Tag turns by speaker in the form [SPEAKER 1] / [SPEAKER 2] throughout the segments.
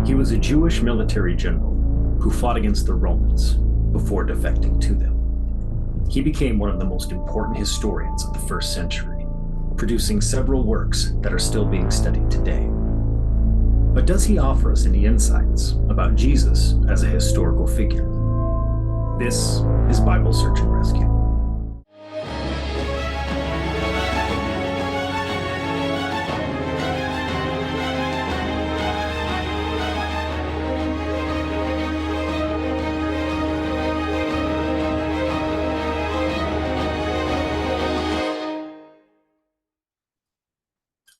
[SPEAKER 1] He was a Jewish military general who fought against the Romans before defecting to them. He became one of the most important historians of the first century, producing several works that are still being studied today. But does he offer us any insights about Jesus as a historical figure? This is Bible Search and Rescue.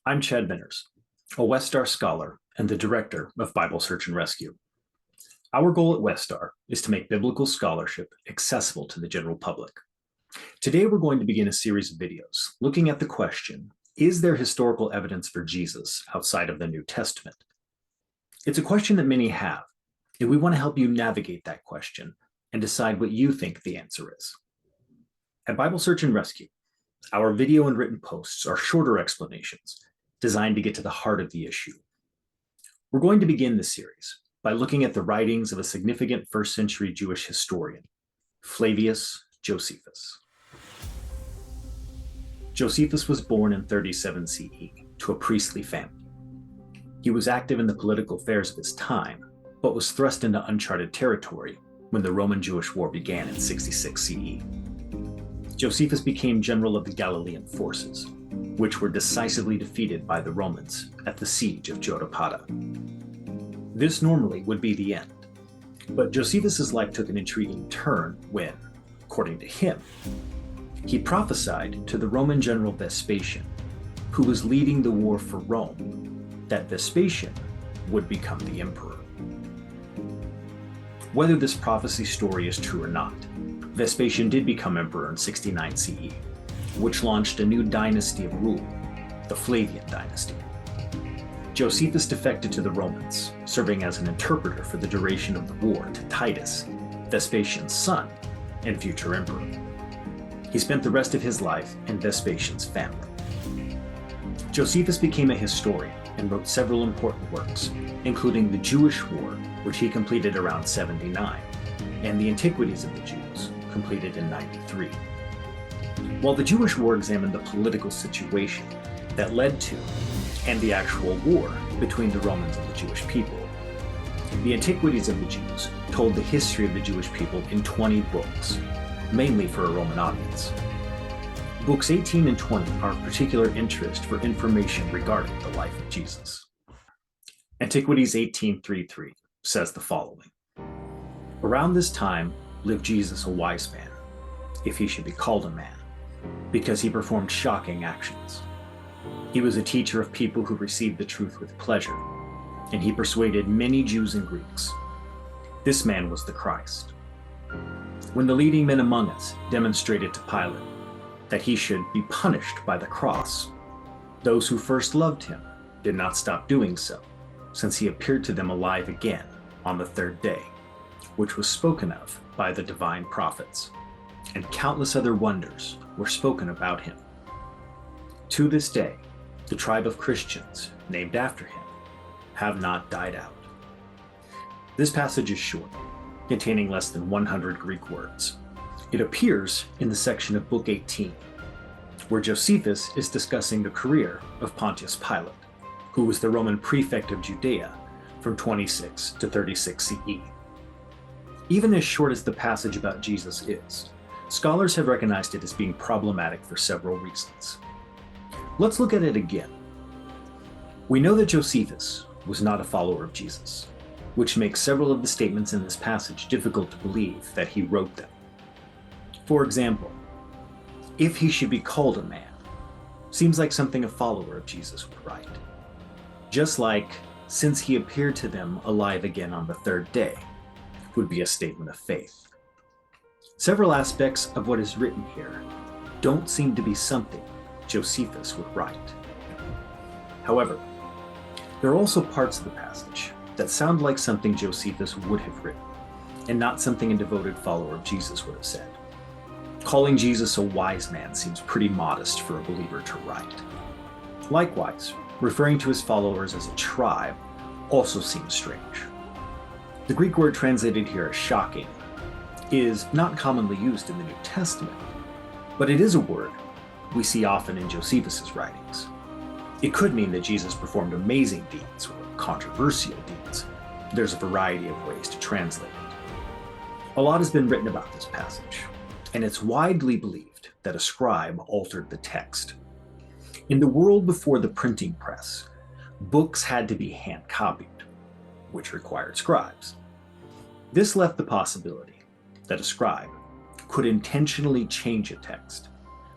[SPEAKER 1] I'm Chad Minners, a Westar scholar and the director of Bible Search and Rescue. Our goal at Westar is to make biblical scholarship accessible to the general public. Today, we're going to begin a series of videos looking at the question, is there historical evidence for Jesus outside of the New Testament? It's a question that many have, and we want to help you navigate that question and decide what you think the answer is. At Bible Search and Rescue, our video and written posts are shorter explanations designed to get to the heart of the issue. We're going to begin this series by looking at the writings of a significant first century Jewish historian, Flavius Josephus. Josephus was born in 37 CE to a priestly family. He was active in the political affairs of his time, but was thrust into uncharted territory when the Roman-Jewish War began in 66 CE. Josephus became general of the Galilean forces, which were decisively defeated by the Romans at the siege of Jotapata. This normally would be the end, but Josephus's life took an intriguing turn when, according to him, he prophesied to the Roman general Vespasian, who was leading the war for Rome, that Vespasian would become the emperor. Whether this prophecy story is true or not, Vespasian did become emperor in 69 CE, which launched a new dynasty of rule, the Flavian dynasty. Josephus defected to the Romans, serving as an interpreter for the duration of the war to Titus, Vespasian's son and future emperor. He spent the rest of his life in Vespasian's family. Josephus became a historian and wrote several important works, including the Jewish War, which he completed around 79, and the Antiquities of the Jews, completed in 93. While the Jewish War examined the political situation that led to, and the actual war between the Romans and the Jewish people, the Antiquities of the Jews told the history of the Jewish people in 20 books, mainly for a Roman audience. Books 18 and 20 are of particular interest for information regarding the life of Jesus. Antiquities 18:3-3 says the following: "Around this time lived Jesus, a wise man, if he should be called a man, because he performed shocking actions. He was a teacher of people who received the truth with pleasure, and he persuaded many Jews and Greeks. This man was the Christ. When the leading men among us demonstrated to Pilate that he should be punished by the cross, those who first loved him did not stop doing so, since he appeared to them alive again on the third day, which was spoken of by the divine prophets, and countless other wonders were spoken about him. To this day, the tribe of Christians, named after him, have not died out." This passage is short, containing less than 100 Greek words. It appears in the section of Book 18, where Josephus is discussing the career of Pontius Pilate, who was the Roman prefect of Judea from 26 to 36 CE. Even as short as the passage about Jesus is, scholars have recognized it as being problematic for several reasons. Let's look at it again. We know that Josephus was not a follower of Jesus, which makes several of the statements in this passage difficult to believe that he wrote them. For example, "if he should be called a man," seems like something a follower of Jesus would write. Just like, "since he appeared to them alive again on the third day," would be a statement of faith. Several aspects of what is written here don't seem to be something Josephus would write. However, there are also parts of the passage that sound like something Josephus would have written, and not something a devoted follower of Jesus would have said. Calling Jesus a wise man seems pretty modest for a believer to write. Likewise, referring to his followers as a tribe also seems strange. The Greek word translated here as shocking is not commonly used in the New Testament, but it is a word we see often in Josephus's writings. It could mean that Jesus performed amazing deeds or controversial deeds. There's a variety of ways to translate it. A lot has been written about this passage, and it's widely believed that a scribe altered the text. In the world before the printing press, books had to be hand-copied, which required scribes. This left the possibility that a scribe could intentionally change a text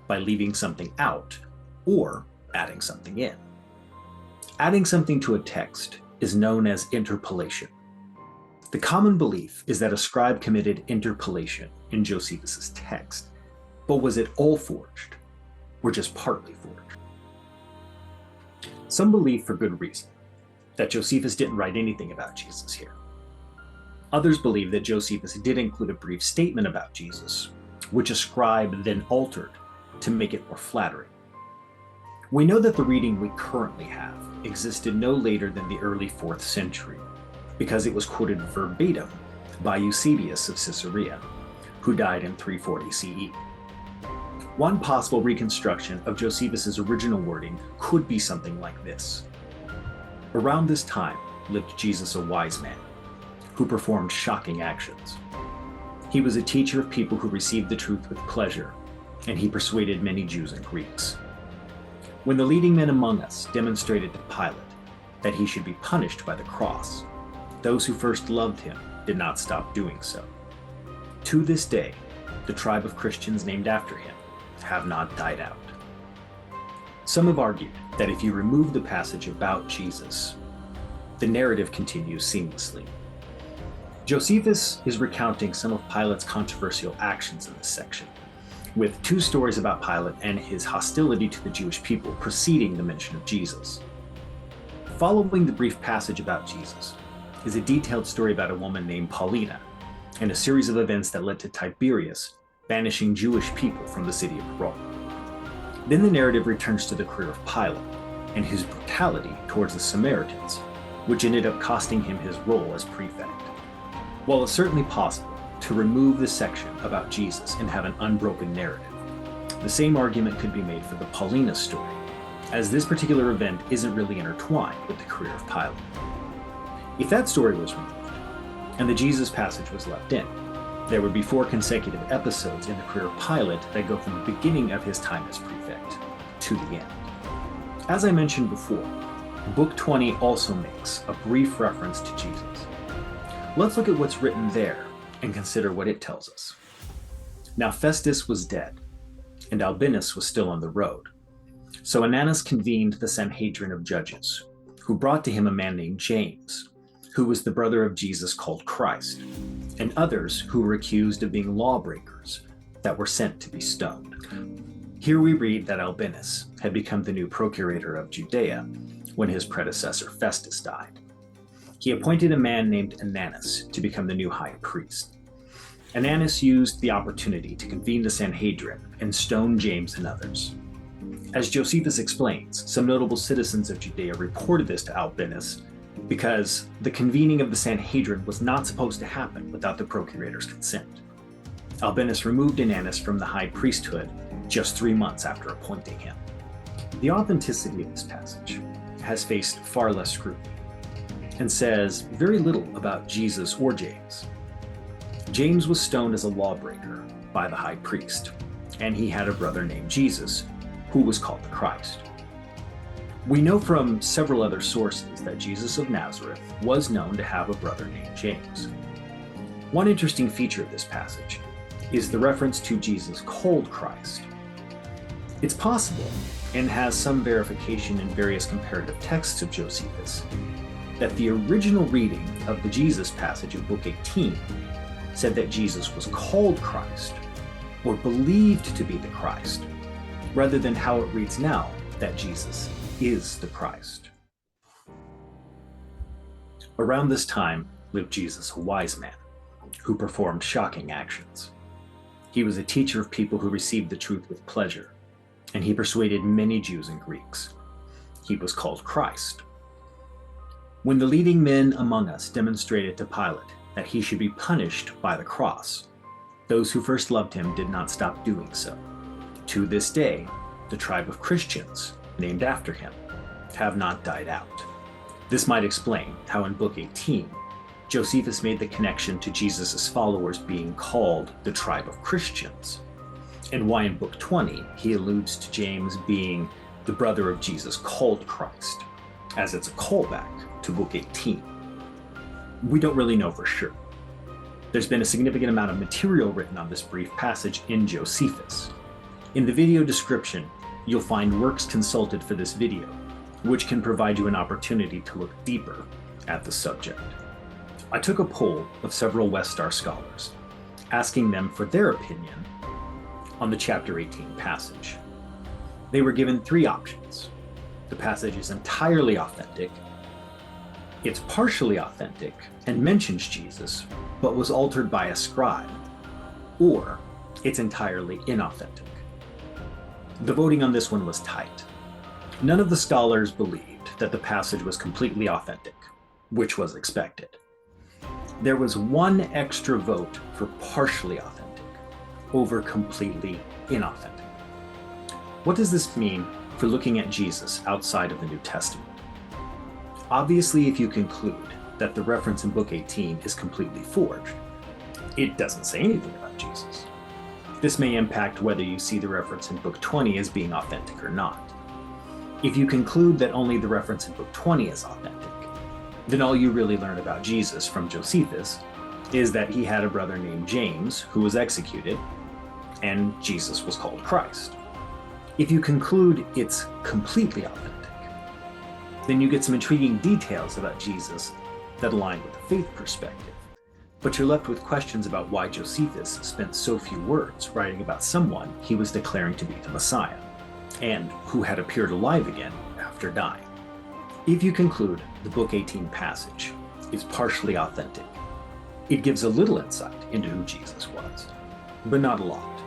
[SPEAKER 1] by leaving something out or adding something in. Adding something to a text is known as interpolation. The common belief is that a scribe committed interpolation in Josephus's text, but was it all forged or just partly forged? Some believe, for good reason, that Josephus didn't write anything about Jesus here. Others believe that Josephus did include a brief statement about Jesus, which a scribe then altered to make it more flattering. We know that the reading we currently have existed no later than the early 4th century, because it was quoted verbatim by Eusebius of Caesarea, who died in 340 CE. One possible reconstruction of Josephus's original wording could be something like this. Around this time lived Jesus, a wise man, who performed shocking actions. He was a teacher of people who received the truth with pleasure, and he persuaded many Jews and Greeks. When the leading men among us demonstrated to Pilate that he should be punished by the cross, those who first loved him did not stop doing so. To this day, the tribe of Christians named after him have not died out. Some have argued that if you remove the passage about Jesus, the narrative continues seamlessly. Josephus is recounting some of Pilate's controversial actions in this section, with 2 stories about Pilate and his hostility to the Jewish people preceding the mention of Jesus. Following the brief passage about Jesus is a detailed story about a woman named Paulina and a series of events that led to Tiberius banishing Jewish people from the city of Rome. Then the narrative returns to the career of Pilate and his brutality towards the Samaritans, which ended up costing him his role as prefect. While it's certainly possible to remove this section about Jesus and have an unbroken narrative, the same argument could be made for the Paulina story, as this particular event isn't really intertwined with the career of Pilate. If that story was removed, and the Jesus passage was left in, there would be 4 consecutive episodes in the career of Pilate that go from the beginning of his time as prefect to the end. As I mentioned before, Book 20 also makes a brief reference to Jesus. Let's look at what's written there and consider what it tells us. Now Festus was dead, and Albinus was still on the road. So Ananus convened the Sanhedrin of judges, who brought to him a man named James, who was the brother of Jesus called Christ, and others who were accused of being lawbreakers that were sent to be stoned. Here we read that Albinus had become the new procurator of Judea when his predecessor Festus died. He appointed a man named Ananus to become the new high priest. Ananus used the opportunity to convene the Sanhedrin and stone James and others. As Josephus explains, some notable citizens of Judea reported this to Albinus because the convening of the Sanhedrin was not supposed to happen without the procurator's consent. Albinus removed Ananus from the high priesthood just 3 months after appointing him. The authenticity of this passage has faced far less scrutiny and says very little about Jesus or James. James was stoned as a lawbreaker by the high priest, and he had a brother named Jesus, who was called the Christ. We know from several other sources that Jesus of Nazareth was known to have a brother named James. One interesting feature of this passage is the reference to Jesus called Christ. It's possible, and has some verification in various comparative texts of Josephus, that the original reading of the Jesus passage of Book 18 said that Jesus was called Christ, or believed to be the Christ, rather than how it reads now, that Jesus is the Christ. Around this time lived Jesus, a wise man, who performed shocking actions. He was a teacher of people who received the truth with pleasure, and he persuaded many Jews and Greeks. He was called Christ. When the leading men among us demonstrated to Pilate that he should be punished by the cross, those who first loved him did not stop doing so. To this day, the tribe of Christians, named after him, have not died out. This might explain how in Book 18, Josephus made the connection to Jesus' followers being called the tribe of Christians, and why in Book 20 he alludes to James being the brother of Jesus called Christ, as it's a callback to Book 18. We don't really know for sure. There's been a significant amount of material written on this brief passage in Josephus. In the video description, you'll find works consulted for this video, which can provide you an opportunity to look deeper at the subject. I took a poll of several Westar scholars, asking them for their opinion on the chapter 18 passage. They were given 3 options. The passage is entirely authentic, it's partially authentic and mentions Jesus, but was altered by a scribe, or it's entirely inauthentic. The voting on this one was tight. None of the scholars believed that the passage was completely authentic, which was expected. There was one extra vote for partially authentic over completely inauthentic. What does this mean for looking at Jesus outside of the New Testament? Obviously, if you conclude that the reference in Book 18 is completely forged, it doesn't say anything about Jesus. This may impact whether you see the reference in Book 20 as being authentic or not. If you conclude that only the reference in Book 20 is authentic, then all you really learn about Jesus from Josephus is that he had a brother named James who was executed, and Jesus was called Christ. If you conclude it's completely authentic, then you get some intriguing details about Jesus that align with the faith perspective, but you're left with questions about why Josephus spent so few words writing about someone he was declaring to be the Messiah, and who had appeared alive again after dying. If you conclude the Book 18 passage is partially authentic, it gives a little insight into who Jesus was, but not a lot.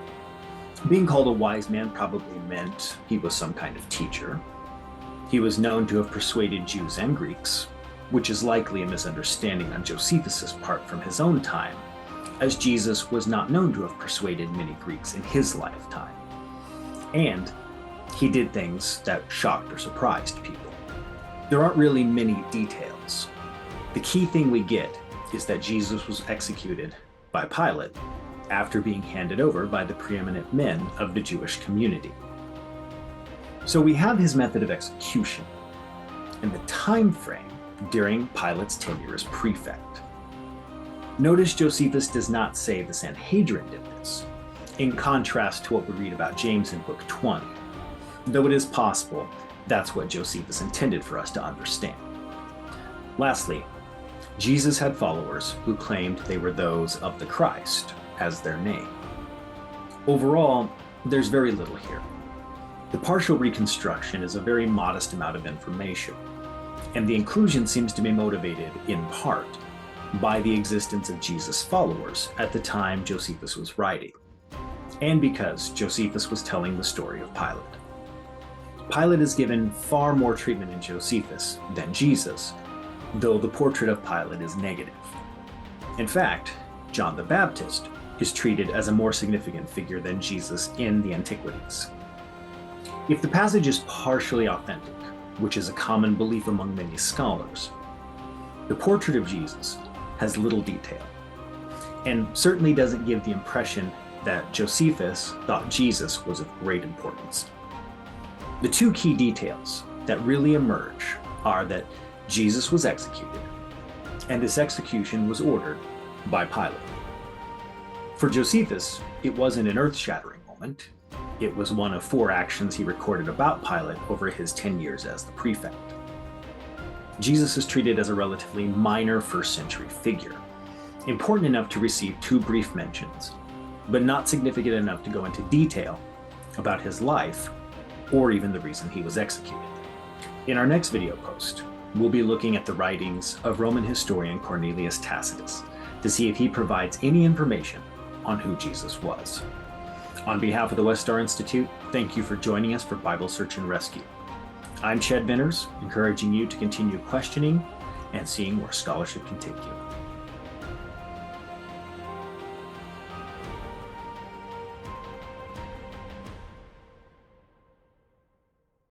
[SPEAKER 1] Being called a wise man probably meant he was some kind of teacher. He was known to have persuaded Jews and Greeks, which is likely a misunderstanding on Josephus's part from his own time, as Jesus was not known to have persuaded many Greeks in his lifetime. And he did things that shocked or surprised people. There aren't really many details. The key thing we get is that Jesus was executed by Pilate after being handed over by the preeminent men of the Jewish community. So we have his method of execution and the time frame during Pilate's tenure as prefect. Notice Josephus does not say the Sanhedrin did this, in contrast to what we read about James in Book 20, though it is possible that's what Josephus intended for us to understand. Lastly, Jesus had followers who claimed they were those of the Christ as their name. Overall, there's very little here. The partial reconstruction is a very modest amount of information, and the inclusion seems to be motivated in part by the existence of Jesus' followers at the time Josephus was writing, and because Josephus was telling the story of Pilate. Pilate is given far more treatment in Josephus than Jesus, though the portrait of Pilate is negative. In fact, John the Baptist is treated as a more significant figure than Jesus in the Antiquities. If the passage is partially authentic, which is a common belief among many scholars, the portrait of Jesus has little detail, and certainly doesn't give the impression that Josephus thought Jesus was of great importance. The 2 key details that really emerge are that Jesus was executed, and this execution was ordered by Pilate. For Josephus, it wasn't an earth-shattering moment. It was one of 4 actions he recorded about Pilate over his 10 years as the prefect. Jesus is treated as a relatively minor first-century figure, important enough to receive 2 brief mentions, but not significant enough to go into detail about his life or even the reason he was executed. In our next video post, we'll be looking at the writings of Roman historian Cornelius Tacitus to see if he provides any information on who Jesus was. On behalf of the Westar Institute, thank you for joining us for Bible Search and Rescue. I'm Chad Benners, encouraging you to continue questioning and seeing where scholarship can take you.